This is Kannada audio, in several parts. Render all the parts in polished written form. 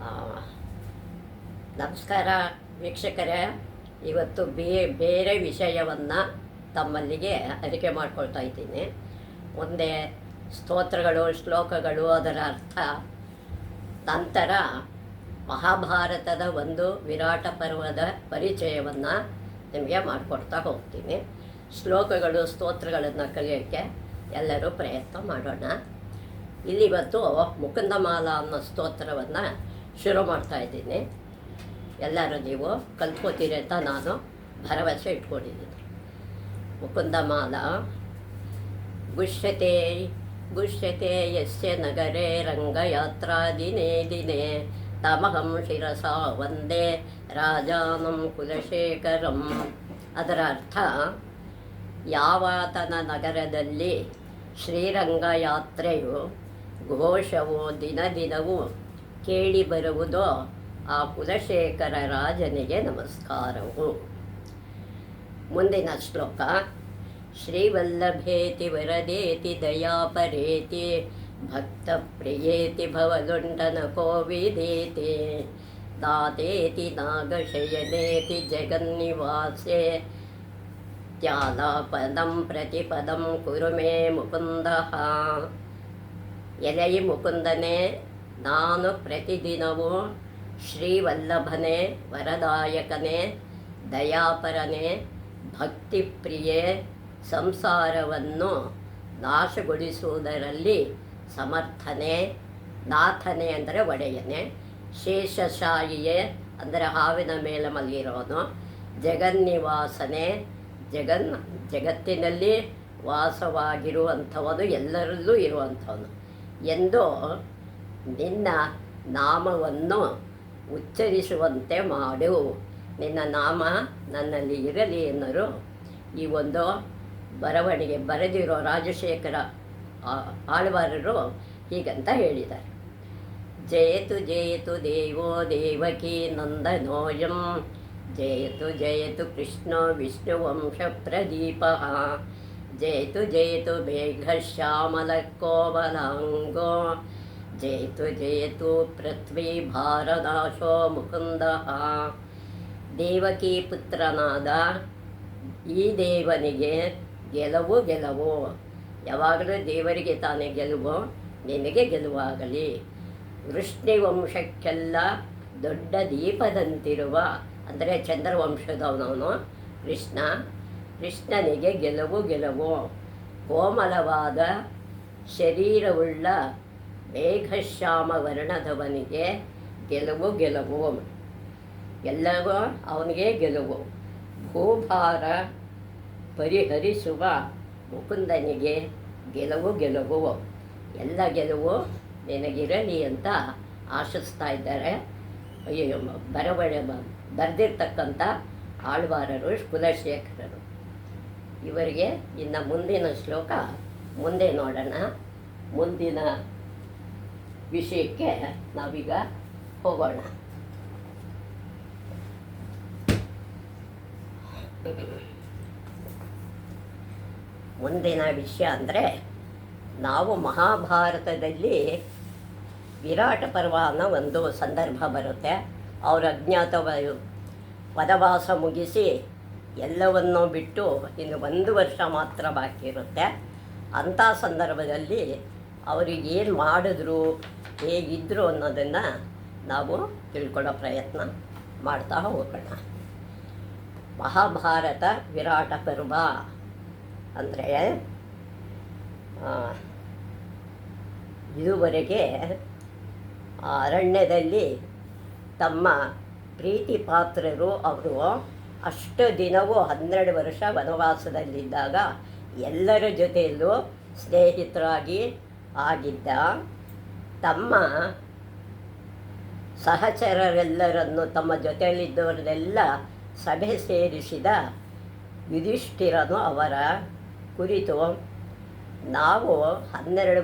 ಆ, ನಮಸ್ಕಾರ ವೀಕ್ಷಕರೇ. ಇವತ್ತು ಬೇರೆ ವಿಷಯವನ್ನು ತಮ್ಮಲ್ಲಿಗೆ ಅರಿಕೆ ಮಾಡ್ಕೊಳ್ತಾ ಇದ್ದೀನಿ. ಮುಂದೆ ಸ್ತೋತ್ರಗಳು, ಶ್ಲೋಕಗಳು, ಅದರ ಅರ್ಥ, ನಂತರ ಮಹಾಭಾರತದ ಒಂದು ವಿರಾಟ ಪರ್ವದ ಪರಿಚಯವನ್ನು ನಿಮಗೆ ಮಾಡಿಕೊಡ್ತಾ ಹೋಗ್ತೀನಿ. ಶ್ಲೋಕಗಳು, ಸ್ತೋತ್ರಗಳನ್ನು ಕಲಿಯೋಕ್ಕೆ ಎಲ್ಲರೂ ಪ್ರಯತ್ನ ಮಾಡೋಣ. ಇಲ್ಲಿವತ್ತು ಮುಕುಂದಮಾಲ ಅನ್ನೋ ಸ್ತೋತ್ರವನ್ನು ಶುರು ಮಾಡ್ತಾಯಿದ್ದೀನಿ. ಎಲ್ಲರೂ ನೀವು ಕಲ್ತ್ಕೋತೀರಿ ಅಂತ ನಾನು ಭರವಸೆ ಇಟ್ಕೊಂಡಿದ್ದೀನಿ. ಮುಕುಂದಮಾಲ. ಗುಷ್ಯತೆ ಗುಷ್ಯತೆ ಯಸ್ಯ ನಗರೆ ರಂಗಯಾತ್ರಾ ದಿನೇ ದಿನೇ ತಮಹಂ ಶಿರಸಾ ವಂದೇ ರಾಜಾನಂ ಕುಲಶೇಖರಂ. ಅದರ ಅರ್ಥ, ಯಾವಾತನ ನಗರದಲ್ಲಿ ಶ್ರೀರಂಗಯಾತ್ರೆಯು ಘೋಷವು ದಿನದಿನವೂ ಕೇಳಿ ಬರುವುದೋ ಆ ಕುಲಶೇಖರ ರಾಜನಿಗೆ ನಮಸ್ಕಾರವು. ಮುಂದಿನ ಶ್ಲೋಕ. ಶ್ರೀವಲ್ಲಭೇತಿ ವರದೇತಿ ದಯಾಪರೇತಿ ಭಕ್ತ ಪ್ರಿಯೇತಿ ಭವಲುಂಡನ ಕೋವಿದೇತಿ ದಾತೇತಿ ನಾಗಶಯನೇತಿ ಜಗನ್ನಿವಾಸೆ ತ್ಯಾಲಾಪದಂ ಪ್ರತಿಪದಂ ಕುರು ಮೇ ಮುಕುಂದಃ. ಎಲೆಯಿ ಮುಕುಂದನೇ, ನಾನು ಪ್ರತಿದಿನವೂ ಶ್ರೀವಲ್ಲಭನೇ, ವರದಾಯಕನೇ, ದಯಾಪರನೇ, ಭಕ್ತಿಪ್ರಿಯೆ, ಸಂಸಾರವನ್ನು ನಾಶಗೊಳಿಸುವುದರಲ್ಲಿ ಸಮರ್ಥನೆ, ನಾಥನೆ ಅಂದರೆ ಒಡೆಯನೆ, ಶೇಷಶಾಹಿಯೇ ಅಂದರೆ ಹಾವಿನ ಮೇಲೆ ಮಲಗಿರೋನು, ಜಗನ್ನಿವಾಸನೆ ಜಗತ್ತಿನಲ್ಲಿ ವಾಸವಾಗಿರುವಂಥವನು, ಎಲ್ಲರಲ್ಲೂ ಇರುವಂಥವನು ಎಂದು ನಿನ್ನ ನಾಮವನ್ನು ಉಚ್ಚರಿಸುವಂತೆ ಮಾಡು. ನಿನ್ನ ನಾಮ ನನ್ನಲ್ಲಿ ಇರಲಿ ಎನ್ನರು ಈ ಒಂದು ಬರವಣಿಗೆ ಬರೆದಿರೋ ರಾಜಶೇಖರ ಆಳ್ವಾರರು ಹೀಗಂತ ಹೇಳಿದ್ದಾರೆ. ಜಯತು ಜಯತು ದೇವೋ ದೇವಕೀ ನಂದನೋಯಂ, ಜಯತು ಜಯತು ಕೃಷ್ಣೋ ವಿಷ್ಣುವಂಶ ಪ್ರದೀಪ, ಜಯತು ಜಯತು ಮೇಘಶ್ಯಾಮಲಕೋಮಲಾಂಗೋ, ಜಯತು ಜಯತು ಪೃಥ್ವಿ ಭಾರನಾಶೋ ಮುಕುಂದಃ. ದೇವಕಿ ಪುತ್ರನಾದ ಈ ದೇವನಿಗೆ ಗೆಲುವು ಗೆಲುವು. ಯಾವಾಗಲೂ ದೇವರಿಗೆ ತಾನೇ ಗೆಲುವು, ನಿನಗೆ ಗೆಲುವಾಗಲಿ. ವೃಷ್ಣಿವಂಶಕ್ಕೆಲ್ಲ ದೊಡ್ಡ ದೀಪದಂತಿರುವ ಅಂದರೆ ಚಂದ್ರವಂಶದವನವನು ಕೃಷ್ಣನಿಗೆ ಗೆಲುವು ಗೆಲುವು. ಕೋಮಲವಾದ ಶರೀರವುಳ್ಳ ಮೇಘಶ್ಯಾಮ ವರ್ಣದವನಿಗೆ ಗೆಲುವು ಗೆಲುವು. ಎಲ್ಲವೂ ಅವನಿಗೆ ಗೆಲುವು. ಭೂಭಾರ ಪರಿಹರಿಸುವ ಮುಕುಂದನಿಗೆ ಗೆಲುವು ಗೆಲುವು. ಎಲ್ಲ ಗೆಲುವು ನಿನಗಿರಲಿ ಅಂತ ಆಶಿಸ್ತಾ ಇದ್ದಾರೆ ಬರೆದಿರ್ತಕ್ಕಂಥ ಆಳ್ವಾರರು ಕುಲಶೇಖರರು. ಇವರಿಗೆ ಇನ್ನು ಮುಂದಿನ ಶ್ಲೋಕ ಮುಂದೆ ನೋಡೋಣ. ಮುಂದಿನ ವಿಷಯಕ್ಕೆ ನಾವೀಗ ಹೋಗೋಣ. ಮುಂದಿನ ವಿಷಯ ಅಂದರೆ, ನಾವು ಮಹಾಭಾರತದಲ್ಲಿ ವಿರಾಟ ಪರ್ವ ಅನ್ನೋ ಒಂದು ಸಂದರ್ಭ ಬರುತ್ತೆ. ಅವರು ಅಜ್ಞಾತ ವನವಾಸ ಮುಗಿಸಿ ಎಲ್ಲವನ್ನೂ ಬಿಟ್ಟು ಇನ್ನು 1 ವರ್ಷ ಮಾತ್ರ ಬಾಕಿ ಇರುತ್ತೆ. ಅಂಥ ಸಂದರ್ಭದಲ್ಲಿ ಅವರಿಗೆ ಏನು ಮಾಡಿದ್ರು, ಹೇಗಿದ್ದರು ಅನ್ನೋದನ್ನು ನಾವು ತಿಳ್ಕೊಳ್ಳೋ ಪ್ರಯತ್ನ ಮಾಡ್ತಾ ಹೋಗೋಣ. ಮಹಾಭಾರತ ವಿರಾಟ ಪರ್ವ ಅಂದರೆ, ಇದುವರೆಗೆ ಅರಣ್ಯದಲ್ಲಿ ತಮ್ಮ ಪ್ರೀತಿ ಪಾತ್ರರು ಅವರು ಅಷ್ಟು ದಿನವೂ 12 ವರ್ಷ ವನವಾಸದಲ್ಲಿದ್ದಾಗ ಎಲ್ಲರ ಜೊತೆಯಲ್ಲೂ ಸ್ನೇಹಿತರಾಗಿ ಆಗಿದ್ದ ತಮ್ಮ ಸಹಚರರೆಲ್ಲರನ್ನು, ತಮ್ಮ ಜೊತೆಯಲ್ಲಿದ್ದವರನ್ನೆಲ್ಲ ಸಭೆ ಸೇರಿಸಿದ ಯುಧಿಷ್ಠಿರನು ಅವರ ಕುರಿತು, ನಾವು 12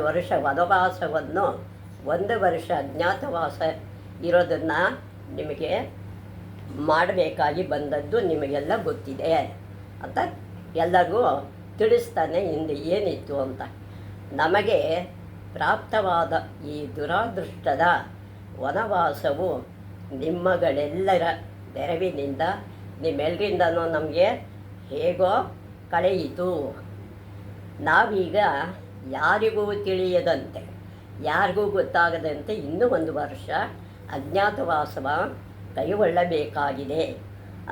ವರ್ಷ ವನವಾಸವನ್ನು 1 ವರ್ಷ ಅಜ್ಞಾತವಾಸ ಇರೋದನ್ನು ನಿಮಗೆ ಮಾಡಬೇಕಾಗಿ ಬಂದದ್ದು ನಿಮಗೆಲ್ಲ ಗೊತ್ತಿದೆ ಅಂತ ಎಲ್ಲರಿಗೂ ತಿಳಿಸ್ತಾನೆ ಹಿಂದೆ ಏನಿತ್ತು ಅಂತ. ನಮಗೆ ಪ್ರಾಪ್ತವಾದ ಈ ದುರಾದೃಷ್ಟದ ವನವಾಸವು ನಿಮ್ಮಗಳೆಲ್ಲರ ನೆರವಿನಿಂದ ನಿಮ್ಮೆಲ್ಲರಿಂದನೂ ನಮಗೆ ಹೇಗೋ ಕಳೆಯಿತು. ನಾವೀಗ ಯಾರಿಗೂ ತಿಳಿಯದಂತೆ, ಯಾರಿಗೂ ಗೊತ್ತಾಗದಂತೆ ಇನ್ನೂ 1 ವರ್ಷ ಅಜ್ಞಾತವಾಸವ ಕೈಗೊಳ್ಳಬೇಕಾಗಿದೆ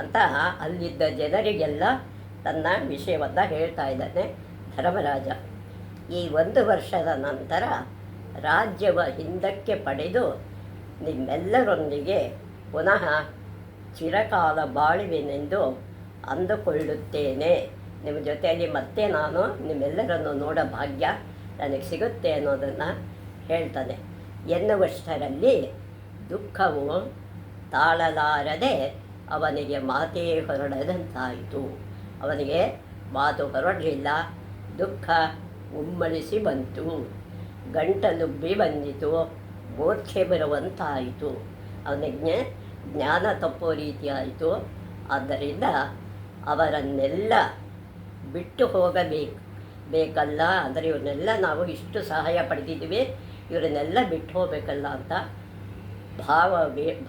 ಅಂತ ಅಲ್ಲಿದ್ದ ಜನರಿಗೆಲ್ಲ ತನ್ನ ವಿಷಯವನ್ನು ಹೇಳ್ತಾ ಇದ್ದಾನೆ ಧರ್ಮರಾಜ. ಈ 1 ವರ್ಷದ ನಂತರ ರಾಜ್ಯವ ಹಿಂದಕ್ಕೆ ಪಡೆದು ನಿಮ್ಮೆಲ್ಲರೊಂದಿಗೆ ಪುನಃ ಚಿರಕಾಲ ಬಾಳುವೆನೆಂದು ಅಂದುಕೊಳ್ಳುತ್ತೇನೆ. ನಿಮ್ಮ ಜೊತೆಯಲ್ಲಿ ಮತ್ತೆ ನಾನು ನಿಮ್ಮೆಲ್ಲರನ್ನು ನೋಡೋ ಭಾಗ್ಯ ನನಗೆ ಸಿಗುತ್ತೆ ಅನ್ನೋದನ್ನು ಹೇಳ್ತಾನೆ. ಎನ್ನುವಷ್ಟರಲ್ಲಿ ದುಃಖವು ತಾಳಲಾರದೆ ಅವನಿಗೆ ಮಾತೇ ಹೊರಡದಂತಾಯಿತು. ಅವನಿಗೆ ಮಾತು ಹೊರಡಲಿಲ್ಲ, ದುಃಖ ಉಮ್ಮಳಿಸಿ ಬಂತು, ಗಂಟಲುಬ್ಬಿ ಬಂದಿತು, ಮೂರ್ಛೆ ಬರುವಂತಾಯಿತು, ಅವನಿಗೆ ಜ್ಞಾನ ತಪ್ಪೋ ರೀತಿ ಆಯಿತು. ಆದ್ದರಿಂದ ಅವರನ್ನೆಲ್ಲ ಬಿಟ್ಟು ಬೇಕಲ್ಲ, ಅಂದರೆ ಇವ್ರನ್ನೆಲ್ಲ ನಾವು ಇಷ್ಟು ಸಹಾಯ ಪಡೆದಿದ್ದೀವಿ, ಇವರನ್ನೆಲ್ಲ ಬಿಟ್ಟು ಹೋಗಬೇಕಲ್ಲ ಅಂತ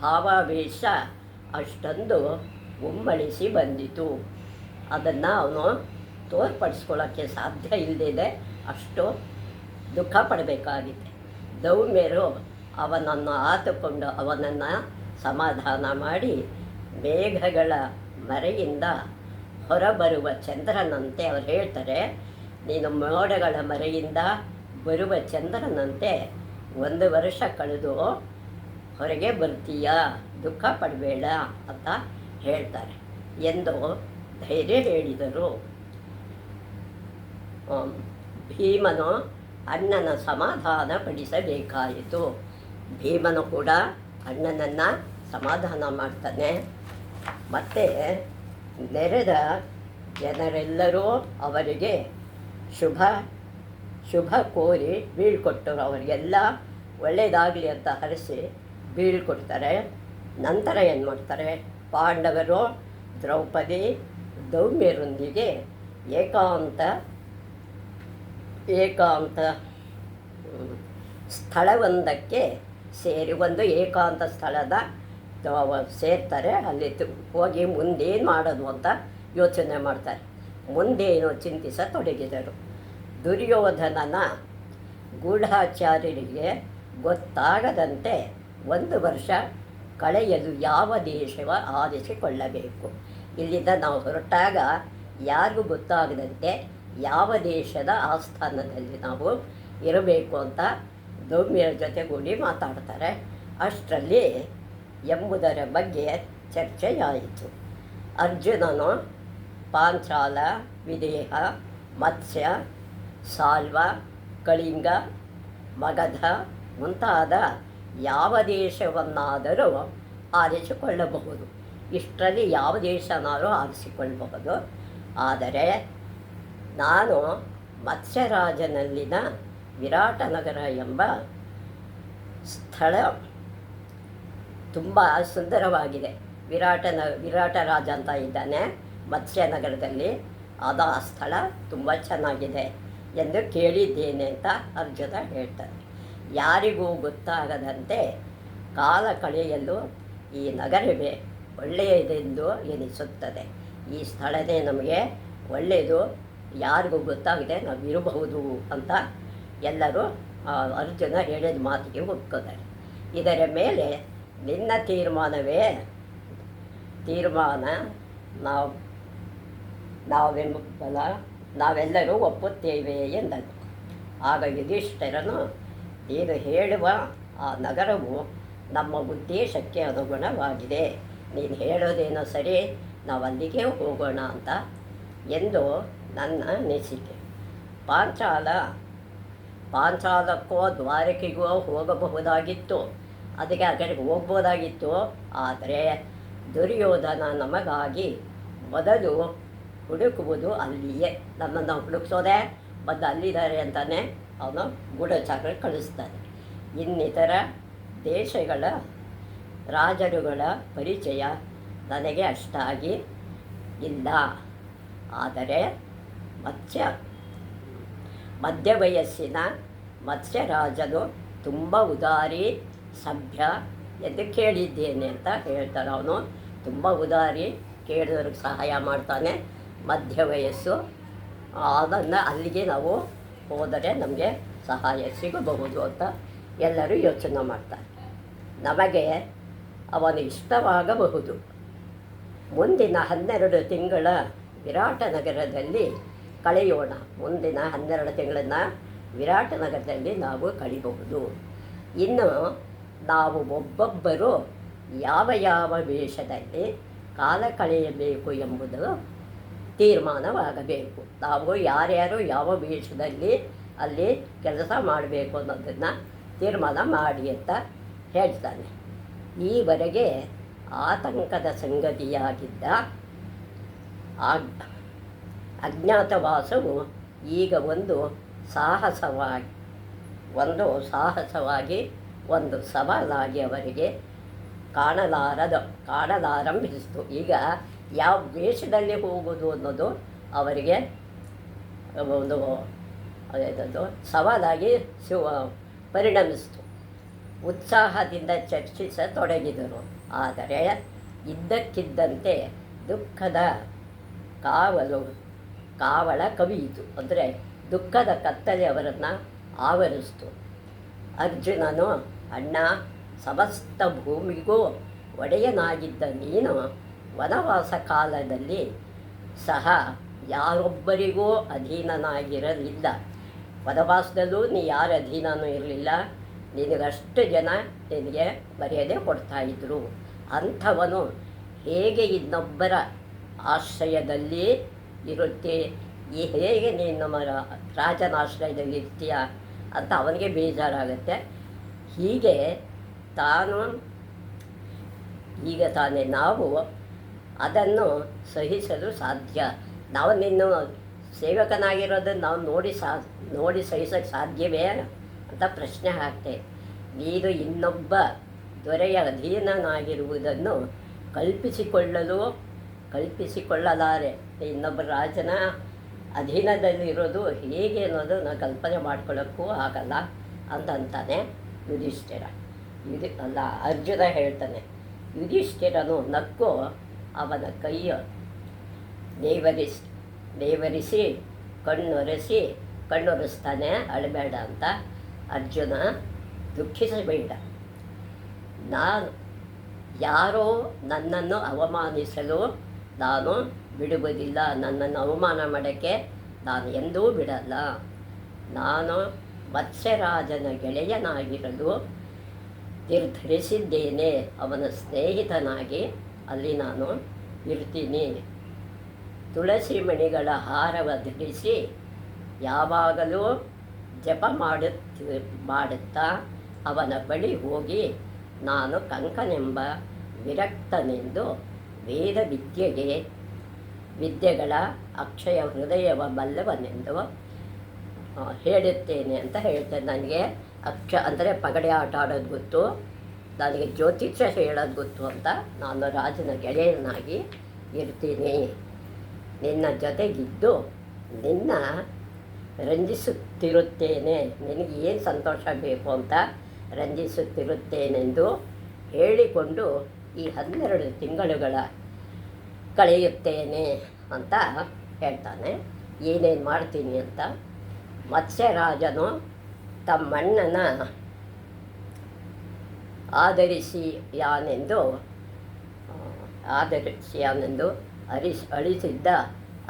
ಭಾವಾವೇಶ ಅಷ್ಟೊಂದು ಉಮ್ಮಳಿಸಿ ಬಂದಿತು. ಅದನ್ನು ಅವನು ತೋರ್ಪಡಿಸ್ಕೊಳ್ಳೋಕ್ಕೆ ಸಾಧ್ಯ ಇಲ್ಲದೆ ಅಷ್ಟು ದುಃಖ ಪಡಬೇಕಾಗಿದೆ. ದೌಮ್ಯರು ಅವನನ್ನು ಆತುಕೊಂಡು ಅವನನ್ನು ಸಮಾಧಾನ ಮಾಡಿ ಮೇಘಗಳ ಮರೆಯಿಂದ ಹೊರಬರುವ ಚಂದ್ರನಂತೆ ಅವ್ರು ಹೇಳ್ತಾರೆ, ನೀನು ಮೋಡಗಳ ಮರೆಯಿಂದ ಬರುವ ಚಂದ್ರನಂತೆ 1 ವರ್ಷ ಕಳೆದು ಹೊರಗೆ ಬರ್ತೀಯ, ದುಃಖ ಪಡಬೇಡ ಅಂತ ಹೇಳ್ತಾರೆ ಎಂದು ಧೈರ್ಯ ಹೇಳಿದರು. ಭೀಮನು ಅಣ್ಣನ ಸಮಾಧಾನ ಪಡಿಸಬೇಕಾಯಿತು. ಭೀಮನು ಕೂಡ ಅಣ್ಣನನ್ನು ಸಮಾಧಾನ ಮಾಡ್ತಾನೆ. ಮತ್ತು ನೆರೆದ ಜನರೆಲ್ಲರೂ ಅವರಿಗೆ ಶುಭ ಕೋರಿ ಬೀಳ್ಕೊಟ್ಟರು. ಅವರಿಗೆಲ್ಲ ಒಳ್ಳೆಯದಾಗಲಿ ಅಂತ ಹರಿಸಿ ಬೀಳ್ಕೊಡ್ತಾರೆ. ನಂತರ ಏನು ಮಾಡ್ತಾರೆ, ಪಾಂಡವರು ದ್ರೌಪದಿ ದೌಮ್ಯರೊಂದಿಗೆ ಏಕಾಂತ ಸ್ಥಳವೊಂದಕ್ಕೆ ಸೇರಿ ಒಂದು ಏಕಾಂತ ಸ್ಥಳದ ಸೇರ್ತಾರೆ. ಅಲ್ಲಿ ಹೋಗಿ ಮುಂದೇನು ಮಾಡೋದು ಅಂತ ಯೋಚನೆ ಮಾಡ್ತಾರೆ. ಮುಂದೇನು ಚಿಂತಿಸತೊಡಗಿದರು. ದುರ್ಯೋಧನನ ಗೂಢಾಚಾರ್ಯರಿಗೆ ಗೊತ್ತಾಗದಂತೆ 1 ವರ್ಷ ಕಳೆಯಲು ಯಾವ ದೇಶವ ಆರಿಸಿಕೊಳ್ಳಬೇಕು. ಇಲ್ಲಿಂದ ನಾವು ಹೊರಟಾಗ ಯಾರಿಗೂ ಗೊತ್ತಾಗದಂತೆ ಯಾವ ದೇಶದ ಆಸ್ಥಾನದಲ್ಲಿ ನಾವು ಇರಬೇಕು ಅಂತ ದೌಮ್ಯರ ಜೊತೆಗೂಡಿ ಮಾತಾಡ್ತಾರೆ. ಅಷ್ಟರಲ್ಲಿ ಎಂಬುದರ ಬಗ್ಗೆ ಚರ್ಚೆಯಾಯಿತು. ಅರ್ಜುನನು ಪಾಂಚಾಲ, ವಿದೇಹ, ಮತ್ಸ್ಯ, ಸಾಲ್ವ, ಕಳಿಂಗ, ಮಗಧ ಮುಂತಾದ ಯಾವ ದೇಶವನ್ನಾದರೂ ಆರಿಸಿಕೊಳ್ಳಬಹುದು. ಇಷ್ಟರಲ್ಲಿ ಯಾವ ದೇಶನಾದರೂ ಆರಿಸಿಕೊಳ್ಳಬಹುದು. ಆದರೆ ನಾನು ಮತ್ಸ್ಯರಾಜನಲ್ಲಿನ ವಿರಾಟನಗರ ಎಂಬ ಸ್ಥಳ ತುಂಬ ಸುಂದರವಾಗಿದೆ. ವಿರಾಟ ರಾಜ ಅಂತ ಇದ್ದಾನೆ ಮತ್ಸ್ಯನಗರದಲ್ಲಿ. ಅದು ಆ ಸ್ಥಳ ತುಂಬ ಚೆನ್ನಾಗಿದೆ ಎಂದು ಕೇಳಿದ್ದೇನೆ ಅಂತ ಅರ್ಜುನ ಹೇಳ್ತಾನೆ. ಯಾರಿಗೂ ಗೊತ್ತಾಗದಂತೆ ಕಾಲ ಕಳೆಯಲು ಈ ನಗರವೇ ಒಳ್ಳೆಯದೆಂದು ಎನಿಸುತ್ತದೆ. ಈ ಸ್ಥಳನೇ ನಮಗೆ ಒಳ್ಳೆಯದು, ಯಾರಿಗೂ ಗೊತ್ತಾಗದೆ ನಾವು ಇರಬಹುದು ಅಂತ ಎಲ್ಲರೂ ಅರ್ಜುನ ಹೇಳಿದ ಮಾತಿಗೆ ಒಪ್ಕೋತಾರೆ. ಇದರ ಮೇಲೆ ನಿನ್ನ ತೀರ್ಮಾನ ನಾವೆಲ್ಲರೂ ಒಪ್ಪುತ್ತೇವೆ ಎಂದನು. ಆಗ ಯುಧಿಷ್ಠಿರನು, ನೀನು ಹೇಳುವ ಆ ನಗರವು ನಮ್ಮ ಉದ್ದೇಶಕ್ಕೆ ಅನುಗುಣವಾಗಿದೆ, ನೀನು ಹೇಳೋದೇನೋ ಸರಿ, ನಾವು ಅಲ್ಲಿಗೆ ಹೋಗೋಣ ಅಂತ ಎಂದು ನನ್ನ ಅನಿಸಿಕೆ. ಪಾಂಚಾಲಕ್ಕೋ ದ್ವಾರಕೆಗೋ ಹೋಗಬಹುದಾಗಿತ್ತು, ಅದಕ್ಕೆ ಆ ಕಡೆಗೆ ಹೋಗ್ಬೋದಾಗಿತ್ತು. ಆದರೆ ದುರ್ಯೋಧನ ನಮಗಾಗಿ ಮೊದಲು ಹುಡುಕುವುದು ಅಲ್ಲಿಯೇ, ನಮ್ಮನ್ನು ಹುಡುಕ್ಸೋದೆ ಬಂದು ಅಲ್ಲಿದ್ದಾರೆ ಅಂತಲೇ ಅವನು ಗೂಢಚಾರ ಕಳಿಸ್ತಾನೆ. ಇನ್ನಿತರ ದೇಶಗಳ ರಾಜರುಗಳ ಪರಿಚಯ ನನಗೆ ಅಷ್ಟಾಗಿ ಇಲ್ಲ. ಆದರೆ ಮಧ್ಯ ವಯಸ್ಸಿನ ಮತ್ಸ್ಯರಾಜನು ತುಂಬ ಉದಾರಿ ಸಭ್ಯ ಎಂದು ಕೇಳಿದ್ದೇನೆ ಅಂತ ಹೇಳ್ತಾನೆ. ಅವನು ತುಂಬ ಉದಾರಿ, ಕೇಳಿದವ್ರಿಗೆ ಸಹಾಯ ಮಾಡ್ತಾನೆ, ಮಧ್ಯ ವಯಸ್ಸು. ಅದನ್ನು ಅಲ್ಲಿಗೆ ನಾವು ಹೋದರೆ ನಮಗೆ ಸಹಾಯ ಸಿಗಬಹುದು ಅಂತ ಎಲ್ಲರೂ ಯೋಚನೆ ಮಾಡ್ತಾರೆ. ನಮಗೆ ಅವನು ಇಷ್ಟವಾಗಬಹುದು. ಮುಂದಿನ 12 ತಿಂಗಳ ವಿರಾಟನಗರದಲ್ಲಿ ಕಳೆಯೋಣ. ಮುಂದಿನ 12 ತಿಂಗಳನ್ನು ವಿರಾಟನಗರದಲ್ಲಿ ನಾವು ಕಳಿಬಹುದು. ಇನ್ನು ನಾವು ಒಬ್ಬೊಬ್ಬರು ಯಾವ ಯಾವ ವೇಷದಲ್ಲಿ ಕಾಲ ಕಳೆಯಬೇಕು ಎಂಬುದು ತೀರ್ಮಾನವಾಗಬೇಕು. ನಾವು ಯಾರ್ಯಾರು ಯಾವ ವೇಷದಲ್ಲಿ ಅಲ್ಲಿ ಕೆಲಸ ಮಾಡಬೇಕು ಅನ್ನೋದನ್ನು ತೀರ್ಮಾನ ಮಾಡಿ ಅಂತ ಹೇಳ್ತಾನೆ. ಈವರೆಗೆ ಆತಂಕದ ಸಂಗತಿಯಾಗಿದ್ದ ಅಜ್ಞಾತವಾಸವು ಈಗ ಒಂದು ಸಾಹಸವಾಗಿ ಒಂದು ಸವಾಲಾಗಿ ಅವರಿಗೆ ಕಾಣಲಾರಂಭಿಸಿತು. ಈಗ ಯಾವ ವೇಷದಲ್ಲಿ ಹೋಗುವುದು ಅನ್ನೋದು ಅವರಿಗೆ ಒಂದು ಸವಾಲಾಗಿ ಪರಿಣಮಿಸಿತು. ಉತ್ಸಾಹದಿಂದ ಚರ್ಚಿಸತೊಡಗಿದರು. ಆದರೆ ಇದ್ದಕ್ಕಿದ್ದಂತೆ ದುಃಖದ ಕಾವಳ ಕವಿಯಿತು. ಅಂದರೆ ದುಃಖದ ಕತ್ತಲೆ ಅವರನ್ನು ಆವರಿಸಿತು. ಅರ್ಜುನನು, ಅಣ್ಣ, ಸಮಸ್ತ ಭೂಮಿಗೂ ಒಡೆಯನಾಗಿದ್ದ ನೀನು ವನವಾಸ ಕಾಲದಲ್ಲಿ ಸಹ ಯಾರೊಬ್ಬರಿಗೂ ಅಧೀನನಾಗಿರಲಿಲ್ಲ. ವನವಾಸದಲ್ಲೂ ನೀ ಯಾರ ಅಧೀನನೂ ಇರಲಿಲ್ಲ. ನಿನಗಷ್ಟು ಜನ ನಿನಗೆ ಮರ್ಯಾದೆ ಕೊಡ್ತಾಯಿದ್ರು. ಅಂಥವನು ಹೇಗೆ ಇನ್ನೊಬ್ಬರ ಆಶ್ರಯದಲ್ಲಿ ಇರುತ್ತೆ, ಹೇಗೆ ನೀನು ನಮ್ಮ ರಾಜನ ಆಶ್ರಯದಲ್ಲಿ ಇರ್ತೀಯ ಅಂತ ಅವನಿಗೆ ಬೇಜಾರಾಗುತ್ತೆ. ಹೀಗೆ ತಾನೇ ನಾವು ಅದನ್ನು ಸಹಿಸಲು ಸಾಧ್ಯ. ನಾವು ನಿನ್ನ ಸೇವಕನಾಗಿರೋದನ್ನು ನಾವು ನೋಡಿ ಸಹಿಸೋಕ್ಕೆ ಸಾಧ್ಯವೇ ಅಂತ ಪ್ರಶ್ನೆ ಹಾಕ್ತೆ. ನೀನು ಇನ್ನೊಬ್ಬ ದೊರೆಯ ಅಧೀನನಾಗಿರುವುದನ್ನು ಕಲ್ಪಿಸಿಕೊಳ್ಳಲಾರೆ. ಇನ್ನೊಬ್ಬ ರಾಜನ ಅಧೀನದಲ್ಲಿರೋದು ಹೇಗೆ ಅನ್ನೋದು ಕಲ್ಪನೆ ಮಾಡ್ಕೊಳ್ಳೋಕ್ಕೂ ಆಗಲ್ಲ ಅಂತಾನೆ ಯುಧಿಷ್ಠಿರ. ಅರ್ಜುನ ಹೇಳ್ತಾನೆ. ಯುಧಿಷ್ಠಿರನು ನಕ್ಕು ಅವನ ಕೈಯ ನೇವರಿಸಿ ಕಣ್ಣೊರೆಸ್ತಾನೆ. ಅಳಬೇಡ ಅಂತ. ಅರ್ಜುನ, ದುಃಖಿಸಬೇಡ. ಯಾರೋ ನನ್ನನ್ನು ಅವಮಾನಿಸಲು ನಾನು ಬಿಡುವುದಿಲ್ಲ. ನನ್ನನ್ನು ಅವಮಾನ ಮಾಡೋಕ್ಕೆ ನಾನು ಎಂದೂ ಬಿಡಲ್ಲ. ನಾನು ಮತ್ಸ್ಯರಾಜನ ಗೆಳೆಯನಾಗಿರಲು ನಿರ್ಧರಿಸಿದ್ದೇನೆ. ಅವನ ಸ್ನೇಹಿತನಾಗಿ ಅಲ್ಲಿ ನಾನು ಇರ್ತೀನಿ. ತುಳಸಿ ಮಣಿಗಳ ಹಾರವ ಧರಿಸಿ ಯಾವಾಗಲೂ ಜಪ ಮಾಡುತ್ತಾ ಅವನ ಬಳಿ ಹೋಗಿ ನಾನು ಕಂಕನೆಂಬ ವಿರಕ್ತನೆಂದು ವೇದ ವಿದ್ಯೆಗಳ ಅಕ್ಷಯ ಹೃದಯವ ಬಲ್ಲವನೆಂದು ಹೇಳುತ್ತೇನೆ ಅಂತ ಹೇಳ್ತೇನೆ. ನನಗೆ ಅಂದರೆ ಪಗಡೆ ಆಟ ಆಡೋದು ಗೊತ್ತು, ನನಗೆ ಜ್ಯೋತಿಷ್ಯ ಹೇಳೋದು ಗೊತ್ತು ಅಂತ ನಾನು ರಾಜನ ಗೆಳೆಯನಾಗಿ ಇರ್ತೀನಿ. ನಿನ್ನ ಜೊತೆಗಿದ್ದು ನಿನ್ನ ರಂಜಿಸುತ್ತಿರುತ್ತೇನೆ. ನಿನಗೆ ಏನು ಸಂತೋಷ ಬೇಕು ಅಂತ ರಂಜಿಸುತ್ತಿರುತ್ತೇನೆಂದು ಹೇಳಿಕೊಂಡು ಈ 12 ತಿಂಗಳುಗಳ ಕಳೆಯುತ್ತೇನೆ ಅಂತ ಹೇಳ್ತಾನೆ. ಏನೇನು ಮಾಡ್ತೀನಿ ಅಂತ. ಮತ್ಸ್ಯರಾಜನು ತಮ್ಮಣ್ಣನ ಆದರಿಸಿಯಾನೆಂದು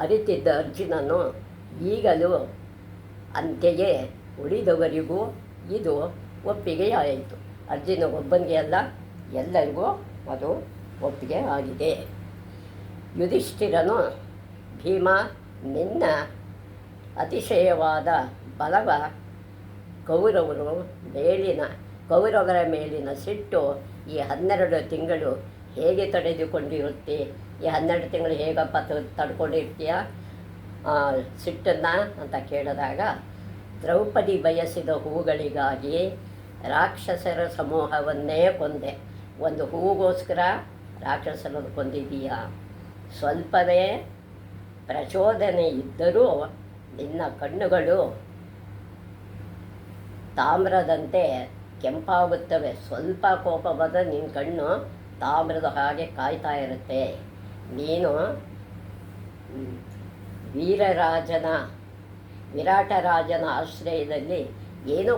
ಅರಿತಿದ್ದ ಅರ್ಜುನನು ಈಗಲೂ ಅಂತೆಯೇ ಉಳಿದವರಿಗೂ ಇದು ಒಪ್ಪಿಗೆಯಾಯಿತು. ಅರ್ಜುನ ಒಬ್ಬನಿಗೆ ಅಲ್ಲ, ಎಲ್ಲರಿಗೂ ಅದು ಒಪ್ಪಿಗೆ ಆಗಿದೆ. ಯುಧಿಷ್ಠಿರನು, ಭೀಮ, ನಿನ್ನ ಅತಿಶಯವಾದ ಬಲವ ಕೌರವರ ಮೇಲಿನ ಸಿಟ್ಟು ಈ 12 ತಿಂಗಳು ಹೇಗೆ ತಡೆದುಕೊಂಡಿರುತ್ತೆ? ಈ 12 ತಿಂಗಳು ಹೇಗಪ್ಪ ತಡ್ಕೊಂಡಿರ್ತೀಯ ಸಿಟ್ಟನ್ನು ಅಂತ ಕೇಳಿದಾಗ, ದ್ರೌಪದಿ ಬಯಸಿದ ಹೂಗಳಿಗಾಗಿ ರಾಕ್ಷಸರ ಸಮೂಹವನ್ನೇ ಕೊಂದೆ. ಒಂದು ಹೂಗೋಸ್ಕರ ರಾಕ್ಷಸರನ್ನು ಕೊಂದಿದ್ದೀಯಾ? ಸ್ವಲ್ಪವೇ ಪ್ರಚೋದನೆ ಇದ್ದರೂ ನಿನ್ನ ಕಣ್ಣುಗಳು ತಾಮ್ರದಂತೆ ಕೆಂಪಾಗುತ್ತವೆ. ಸ್ವಲ್ಪ ಕೋಪ ಬಂದರೆ ನಿನ್ನ ಕಣ್ಣು ತಾಮ್ರದ ಹಾಗೆ ಕಾಯ್ತಾ ಇರುತ್ತೆ. ನೀನು ವಿರಾಟ ರಾಜನ ಆಶ್ರಯದಲ್ಲಿ ಏನು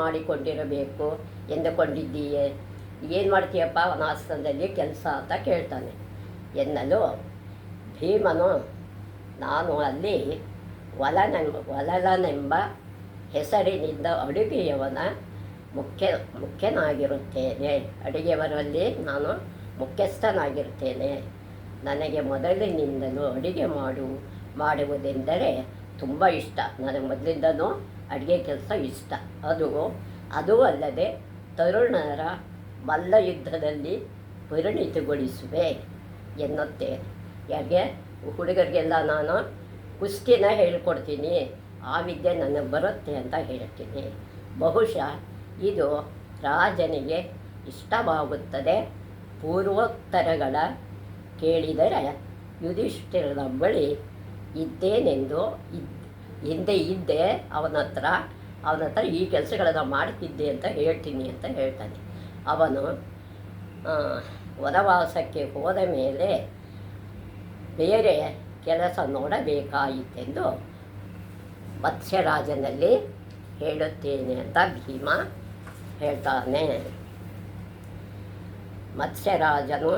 ಮಾಡಿಕೊಂಡಿರಬೇಕು ಎಂದುಕೊಂಡಿದ್ದೀಯೆ? ಏನು ಮಾಡ್ತೀಯಪ್ಪ ಅವನ ಆಸ್ಥಾನದಲ್ಲಿ ಕೆಲಸ ಅಂತ ಕೇಳ್ತಾನೆ. ಎನ್ನಲು ಭೀಮನು, ನಾನು ಅಲ್ಲಿ ವಲಲನೆಂಬ ಹೆಸರಿನಿಂದ ಅಡುಗೆಯವನ ಮುಖ್ಯನಾಗಿರುತ್ತೇನೆ. ಅಡುಗೆಯವರಲ್ಲಿ ನಾನು ಮುಖ್ಯಸ್ಥನಾಗಿರ್ತೇನೆ. ನನಗೆ ಮೊದಲಿನಿಂದಲೂ ಅಡುಗೆ ಮಾಡುವುದೆಂದರೆ ತುಂಬ ಇಷ್ಟ. ನನಗೆ ಮೊದಲಿಂದನೂ ಅಡುಗೆ ಕೆಲಸ ಇಷ್ಟ. ಅದು ಅಲ್ಲದೆ ತರುಣರ ಮಲ್ಲಯುದ್ಧದಲ್ಲಿ ಪರಿಣಿತಗೊಳಿಸುವೆ ಎನ್ನುತ್ತೇನೆ. ಯಾಕೆ ಹುಡುಗರಿಗೆಲ್ಲ ನಾನು ಕುಸ್ತಿನ ಹೇಳ್ಕೊಡ್ತೀನಿ, ಆ ವಿದ್ಯೆ ನನಗೆ ಬರುತ್ತೆ ಅಂತ ಹೇಳ್ತೀನಿ. ಬಹುಶಃ ಇದು ರಾಜನಿಗೆ ಇಷ್ಟವಾಗುತ್ತದೆ. ಪೂರ್ವೋತ್ತರಗಳ ಕೇಳಿದರೆ ಯುಧಿಷ್ಠಿರನ ಬಳಿ ಇದ್ದೇನೆಂದು ಹಿಂದೆ ಇದ್ದೆ, ಅವನ ಹತ್ರ ಈ ಕೆಲಸಗಳನ್ನು ಮಾಡ್ತಿದ್ದೆ ಅಂತ ಹೇಳ್ತೀನಿ ಅಂತ ಹೇಳ್ತಾನೆ. ಅವನು ವನವಾಸಕ್ಕೆ ಹೋದ ಮೇಲೆ ಬೇರೆ ಕೆಲಸ ನೋಡಬೇಕಾಯಿತೆಂದು ಮತ್ಸ್ಯರಾಜನಲ್ಲಿ ಹೇಳುತ್ತೇನೆ ಅಂತ ಭೀಮ ಹೇಳ್ತಾನೆ. ಮತ್ಸ್ಯರಾಜನು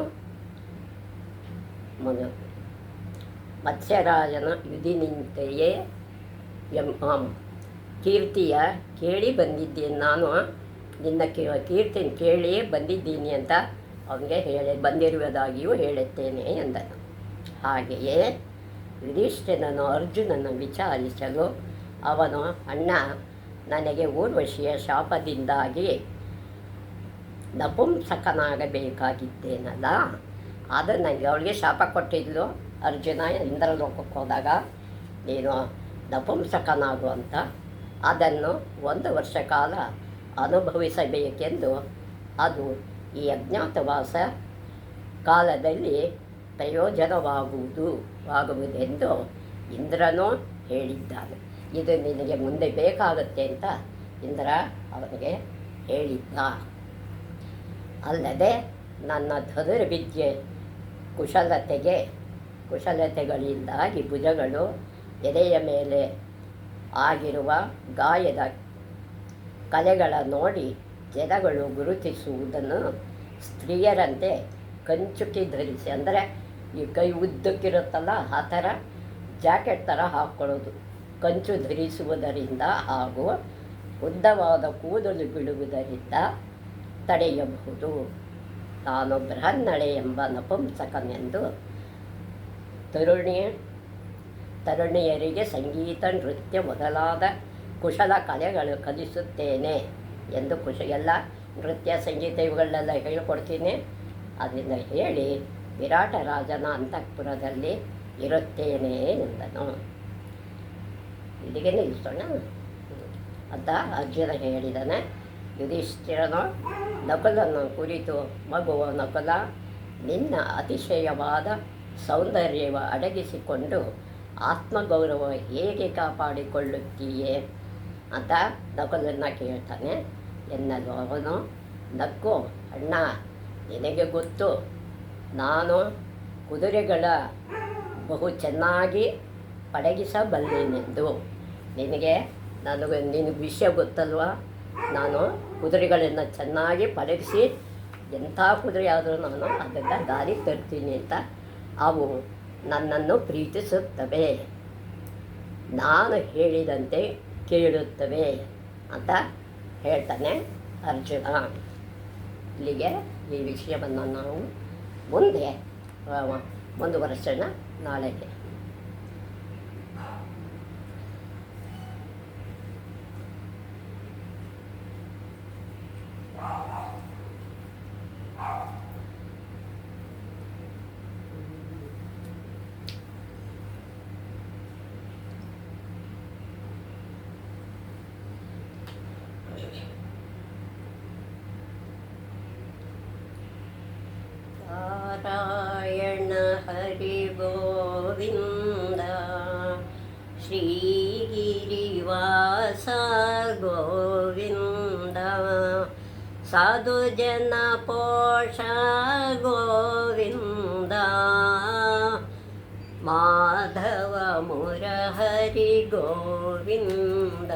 ಯುಧಿನಿಂತೆಯೇ ಕೀರ್ತಿಯ ಕೇಳಿ ಬಂದಿದ್ದೇನೆ, ನಾನು ನಿನ್ನ ಕೀರ್ತಿನ ಕೇಳಿ ಬಂದಿದ್ದೀನಿ ಅಂತ ಅವನಿಗೆ ಬಂದಿರುವುದಾಗಿಯೂ ಹೇಳುತ್ತೇನೆ ಎಂದನು. ಹಾಗೆಯೇ ಯುಧಿಷ್ಠಿರನು ಅರ್ಜುನನ ವಿಚಾರಿಸಲು ಅವನು, ಅಣ್ಣ, ನನಗೆ ಊರ್ವಶಿಯ ಶಾಪದಿಂದಾಗಿ ನಪುಂಸಕನಾಗಬೇಕಾಗಿದ್ದೇನಲ್ಲ, ಅದು ನನಗೆ ಅವಳಿಗೆ ಶಾಪ ಕೊಟ್ಟಿದ್ಲು ಅರ್ಜುನ ಇಂದ್ರಲೋಕಕ್ಕೆ ಹೋದಾಗ, ನೀನು ನಪುಂಸಕನಾಗು ಅಂತ. ಅದನ್ನು 1 ವರ್ಷ ಕಾಲ ಅನುಭವಿಸಬೇಕೆಂದು, ಅದು ಈ ಅಜ್ಞಾತವಾಸ ಕಾಲದಲ್ಲಿ ಪ್ರಯೋಜನವಾಗುವುದೆಂದು ಇಂದ್ರನೂ ಹೇಳಿದ್ದಾನೆ. ಇದು ನಿನಗೆ ಮುಂದೆ ಬೇಕಾಗುತ್ತೆ ಅಂತ ಇಂದ್ರ ಅವನಿಗೆ ಹೇಳಿದ್ದ. ಅಲ್ಲದೆ ನನ್ನ ಧನುರ್ವಿದ್ಯೆ ಕುಶಲತೆಗಳಿಂದಾಗಿ ಭುಜಗಳು, ಎದೆಯ ಮೇಲೆ ಆಗಿರುವ ಗಾಯದ ಕಲೆಗಳ ನೋಡಿ ಜನಗಳು ಗುರುತಿಸುವುದನ್ನು ಸ್ತ್ರೀಯರಂತೆ ಕಂಚುಕಿ ಧರಿಸಿ, ಅಂದರೆ ಈ ಕೈ ಉದ್ದಕ್ಕಿರುತ್ತಲ್ಲ ಆ ಥರ ಜಾಕೆಟ್ ಥರ ಹಾಕ್ಕೊಳ್ಳೋದು, ಕಂಚು ಧರಿಸುವುದರಿಂದ ಹಾಗೂ ಉದ್ದವಾದ ಕೂದಲು ಬಿಡುವುದರಿಂದ ತಡೆಯಬಹುದು. ನಾನು ಬೃಹನ್ನಳೆ ಎಂಬ ನಪುಂಸಕನೆಂದು ತರುಣಿಯರಿಗೆ ಸಂಗೀತ, ನೃತ್ಯ ಮೊದಲಾದ ಕುಶಲ ಕಲೆಗಳು ಕಲಿಸುತ್ತೇನೆ ಎಂದು ಎಲ್ಲ ನೃತ್ಯ, ಸಂಗೀತ ಇವುಗಳನ್ನೆಲ್ಲ ಹೇಳಿಕೊಡ್ತೀನಿ. ಅದರಿಂದ ಹೇಳಿ ವಿರಾಟ ರಾಜನ ಅಂತಃಪುರದಲ್ಲಿ ಇರುತ್ತೇನೆ ಎಂದನು. ಇಲ್ಲಿಗೆ ನಿಲ್ಲಿಸೋಣ ಅಂತ ಅರ್ಜುನ ಹೇಳಿದನೆ. ಯುಧಿಷ್ಠಿರನು ನಕುಲನ ಕುರಿತು, ಮಗುವ ನಕುಲ, ನಿನ್ನ ಅತಿಶಯವಾದ ಸೌಂದರ್ಯವ ಅಡಗಿಸಿಕೊಂಡು ಆತ್ಮಗೌರವ ಹೇಗೆ ಕಾಪಾಡಿಕೊಳ್ಳುತ್ತೀಯೇ ಅಂತ ನಕುಲನ್ನ ಕೇಳ್ತಾನೆ. ಎನ್ನಲು ಅವನು ನಕ್ಕು, ಅಣ್ಣ, ನಿನಗೆ ಗೊತ್ತು, ನಾನು ಕುದುರೆಗಳ ಬಹು ಚೆನ್ನಾಗಿ ಪಡಗಿಸಬಲ್ಲೆನೆಂದು. ನಿನಗೆ ವಿಷಯ ಗೊತ್ತಲ್ವ, ನಾನು ಕುದುರೆಗಳನ್ನು ಚೆನ್ನಾಗಿ ಪಡಗಿಸಿ ಎಂಥ ಕುದುರೆ ಆದರೂ ನಾನು ಅದನ್ನು ದಾರಿ ತರ್ತೀನಿ ಅಂತ. ಅವು ನನ್ನನ್ನು ಪ್ರೀತಿಸುತ್ತವೆ, ನಾನು ಹೇಳಿದಂತೆ ಕೇಳುತ್ತವೆ ಅಂತ ಹೇಳ್ತಾನೆ ಅರ್ಜುನ. ಇಲ್ಲಿಗೆ ಈ ವಿಷಯವನ್ನು ನಾವು ಮುಂದುವರಿಸೋಣ ನಾಳೆಗೆ. ನಾರಾಯಣ ಹರಿ ಗೋವಿಂದ, ಶ್ರೀಗಿರಿವಾಸ ಗೋವಿಂದ. ಸಾಧು ಜನ ಪೋಷ ಗೋವಿಂದ ಮಾಧವ ಮುರಹರಿ ಗೋವಿಂದ